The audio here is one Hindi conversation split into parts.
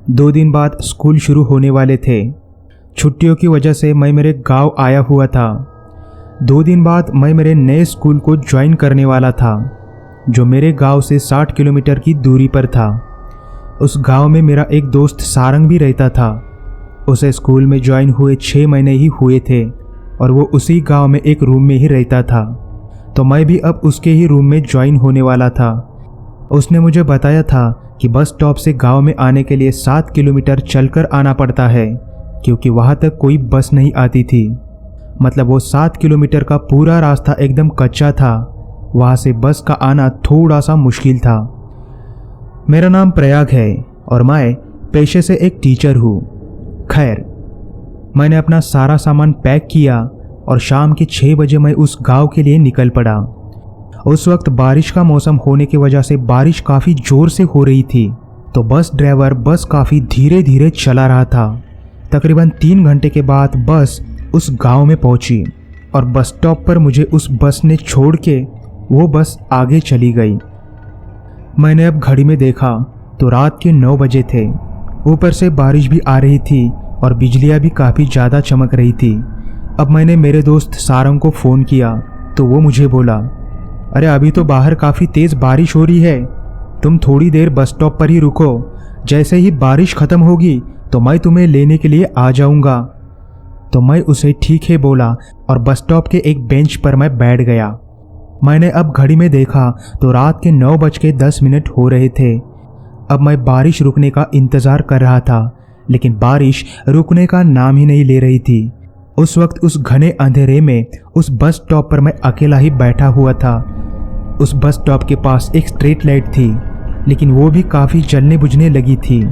2 दिन बाद स्कूल शुरू होने वाले थे। छुट्टियों की वजह से मैं मेरे गांव आया हुआ था। 2 दिन बाद मैं मेरे नए स्कूल को ज्वाइन करने वाला था, जो मेरे गांव से 60 किलोमीटर की दूरी पर था। उस गांव में मेरा एक दोस्त सारंग भी रहता था। उसे स्कूल में ज्वाइन हुए 6 महीने ही हुए थे और वो उसी गांव में एक रूम में ही रहता था, तो मैं भी अब उसके ही रूम में ज्वाइन होने वाला था। उसने मुझे बताया था कि बस स्टॉप से गांव में आने के लिए 7 किलोमीटर चलकर आना पड़ता है, क्योंकि वहां तक कोई बस नहीं आती थी। मतलब वो 7 किलोमीटर का पूरा रास्ता एकदम कच्चा था, वहां से बस का आना थोड़ा सा मुश्किल था। मेरा नाम प्रयाग है और मैं पेशे से एक टीचर हूँ। खैर, मैंने अपना सारा सामान पैक किया और शाम के 6 बजे मैं उस गांव के लिए निकल पड़ा। उस वक्त बारिश का मौसम होने की वजह से बारिश काफ़ी ज़ोर से हो रही थी, तो बस ड्राइवर बस काफ़ी धीरे धीरे चला रहा था। तकरीबन 3 घंटे के बाद बस उस गांव में पहुंची और बस स्टॉप पर मुझे उस बस ने छोड़ के वो बस आगे चली गई। मैंने अब घड़ी में देखा तो रात के 9 बजे थे। ऊपर से बारिश भी आ रही थी और बिजलियाँ भी काफ़ी ज़्यादा चमक रही थी। अब मैंने मेरे दोस्त सारंग को फ़ोन किया तो वो मुझे बोला, अरे अभी तो बाहर काफ़ी तेज़ बारिश हो रही है, तुम थोड़ी देर बस स्टॉप पर ही रुको, जैसे ही बारिश ख़त्म होगी तो मैं तुम्हें लेने के लिए आ जाऊंगा। तो मैं उसे ठीक है बोला और बस स्टॉप के एक बेंच पर मैं बैठ गया। मैंने अब घड़ी में देखा तो रात के 9:10 हो रहे थे। अब मैं बारिश रुकने का इंतज़ार कर रहा था, लेकिन बारिश रुकने का नाम ही नहीं ले रही थी। उस वक्त उस घने अंधेरे में उस बस स्टॉप पर मैं अकेला ही बैठा हुआ था। उस बस स्टॉप के पास एक स्ट्रीट लाइट थी, लेकिन वो भी काफ़ी जलने बुझने लगी थी।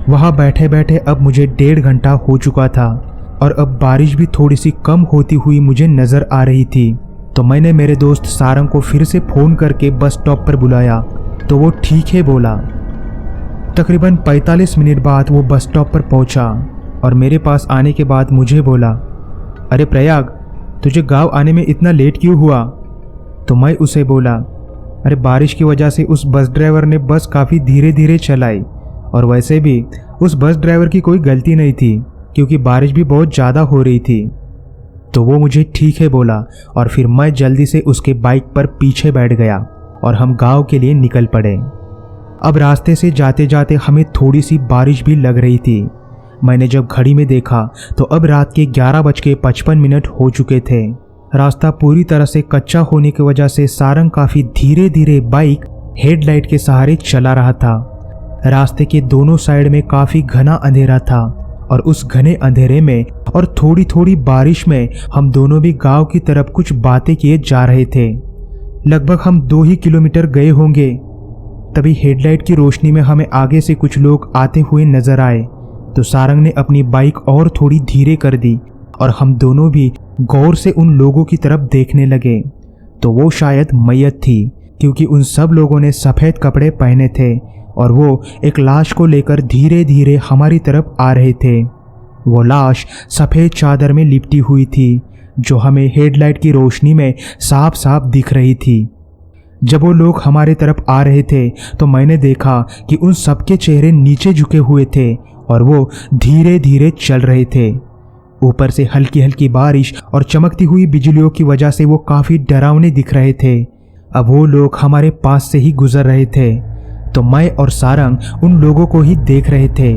वहाँ बैठे बैठे अब मुझे 1.5 घंटा हो चुका था और अब बारिश भी थोड़ी सी कम होती हुई मुझे नज़र आ रही थी। तो मैंने मेरे दोस्त सारंग को फिर से फ़ोन करके बस स्टॉप पर बुलाया तो वो ठीक है बोला। तकरीबन 45 मिनट बाद वो बस स्टॉप पर पहुंचा और मेरे पास आने के बाद मुझे बोला, अरे प्रयाग, तुझे गांव आने में इतना लेट क्यों हुआ? तो मैं उसे बोला, अरे बारिश की वजह से उस बस ड्राइवर ने बस काफ़ी धीरे धीरे चलाई और वैसे भी उस बस ड्राइवर की कोई गलती नहीं थी, क्योंकि बारिश भी बहुत ज़्यादा हो रही थी। तो वो मुझे ठीक है बोला और फिर मैं जल्दी से उसके बाइक पर पीछे बैठ गया और हम गांव के लिए निकल पड़े। अब रास्ते से जाते जाते हमें थोड़ी सी बारिश भी लग रही थी। मैंने जब घड़ी में देखा तो अब रात के 11:55 हो चुके थे। रास्ता पूरी तरह से कच्चा होने की वजह से सारंग काफ़ी धीरे धीरे बाइक हेडलाइट के सहारे चला रहा था। रास्ते के दोनों साइड में काफ़ी घना अंधेरा था और उस घने अंधेरे में और थोड़ी थोड़ी बारिश में हम दोनों भी गांव की तरफ कुछ बातें किए जा रहे थे। लगभग हम 2 ही किलोमीटर गए होंगे, तभी हेडलाइट की रोशनी में हमें आगे से कुछ लोग आते हुए नजर आए। तो सारंग ने अपनी बाइक और थोड़ी धीरे कर दी और हम दोनों भी गौर से उन लोगों की तरफ देखने लगे। तो वो शायद मैयत थी, क्योंकि उन सब लोगों ने सफ़ेद कपड़े पहने थे और वो एक लाश को लेकर धीरे धीरे हमारी तरफ आ रहे थे। वो लाश सफ़ेद चादर में लिपटी हुई थी, जो हमें हेडलाइट की रोशनी में साफ साफ दिख रही थी। जब वो लोग हमारे तरफ आ रहे थे तो मैंने देखा कि उन सबके चेहरे नीचे झुके हुए थे और वो धीरे धीरे चल रहे थे। ऊपर से हल्की हल्की बारिश और चमकती हुई बिजलियों की वजह से वो काफ़ी डरावने दिख रहे थे। अब वो लोग हमारे पास से ही गुजर रहे थे, तो मैं और सारंग उन लोगों को ही देख रहे थे।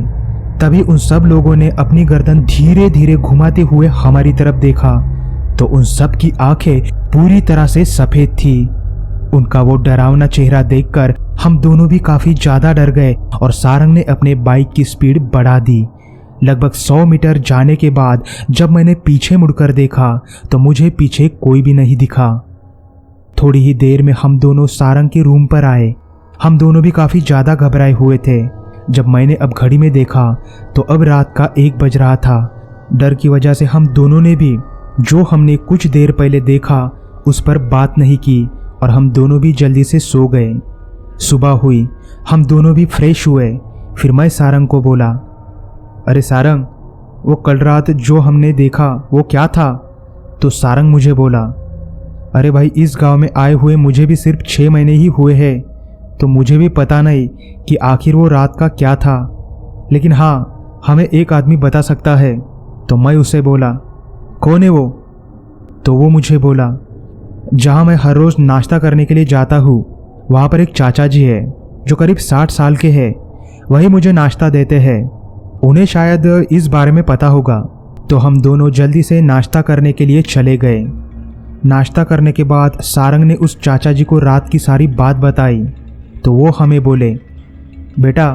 तभी उन सब लोगों ने अपनी गर्दन धीरे धीरे घुमाते हुए हमारी तरफ देखा, तो उन सब की आंखें पूरी तरह से सफ़ेद थी। उनका वो डरावना चेहरा देखकर हम दोनों भी काफ़ी ज़्यादा डर गए और सारंग ने अपने बाइक की स्पीड बढ़ा दी। लगभग 100 मीटर जाने के बाद जब मैंने पीछे मुड़कर देखा तो मुझे पीछे कोई भी नहीं दिखा। थोड़ी ही देर में हम दोनों सारंग के रूम पर आए। हम दोनों भी काफ़ी ज़्यादा घबराए हुए थे। जब मैंने अब घड़ी में देखा तो अब रात का 1 बज रहा था। डर की वजह से हम दोनों ने भी जो हमने कुछ देर पहले देखा उस पर बात नहीं की और हम दोनों भी जल्दी से सो गए। सुबह हुई, हम दोनों भी फ्रेश हुए। फिर मैं सारंग को बोला, अरे सारंग, वो कल रात जो हमने देखा वो क्या था? तो सारंग मुझे बोला, अरे भाई, इस गांव में आए हुए मुझे भी सिर्फ 6 महीने ही हुए हैं, तो मुझे भी पता नहीं कि आखिर वो रात का क्या था, लेकिन हाँ, हमें एक आदमी बता सकता है। तो मैं उससे बोला, कौन है वो? तो वो मुझे बोला, जहाँ मैं हर रोज़ नाश्ता करने के लिए जाता हूँ वहाँ पर एक चाचा जी है जो करीब 60 साल के हैं। वही मुझे नाश्ता देते हैं। उन्हें शायद इस बारे में पता होगा। तो हम दोनों जल्दी से नाश्ता करने के लिए चले गए। नाश्ता करने के बाद सारंग ने उस चाचा जी को रात की सारी बात बताई। तो वो हमें बोले, बेटा,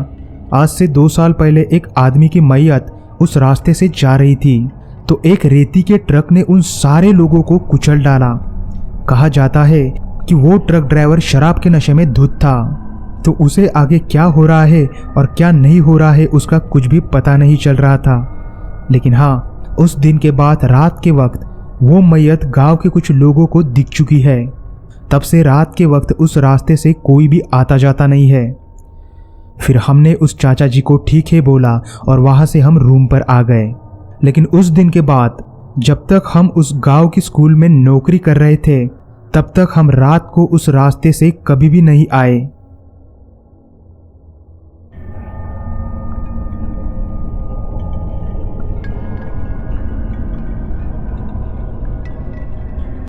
आज से 2 साल पहले एक आदमी की मैयत उस रास्ते से जा रही थी तो एक रेती के ट्रक ने उन सारे लोगों को कुचल डाला। कहा जाता है कि वो ट्रक ड्राइवर शराब के नशे में धुत था, तो उसे आगे क्या हो रहा है और क्या नहीं हो रहा है उसका कुछ भी पता नहीं चल रहा था। लेकिन हाँ, उस दिन के बाद रात के वक्त वो मैयत गांव के कुछ लोगों को दिख चुकी है। तब से रात के वक्त उस रास्ते से कोई भी आता जाता नहीं है। फिर हमने उस चाचा जी को ठीक है बोला और वहां से हम रूम पर आ गए। लेकिन उस दिन के बाद जब तक हम उस गांव की स्कूल में नौकरी कर रहे थे तब तक हम रात को उस रास्ते से कभी भी नहीं आए।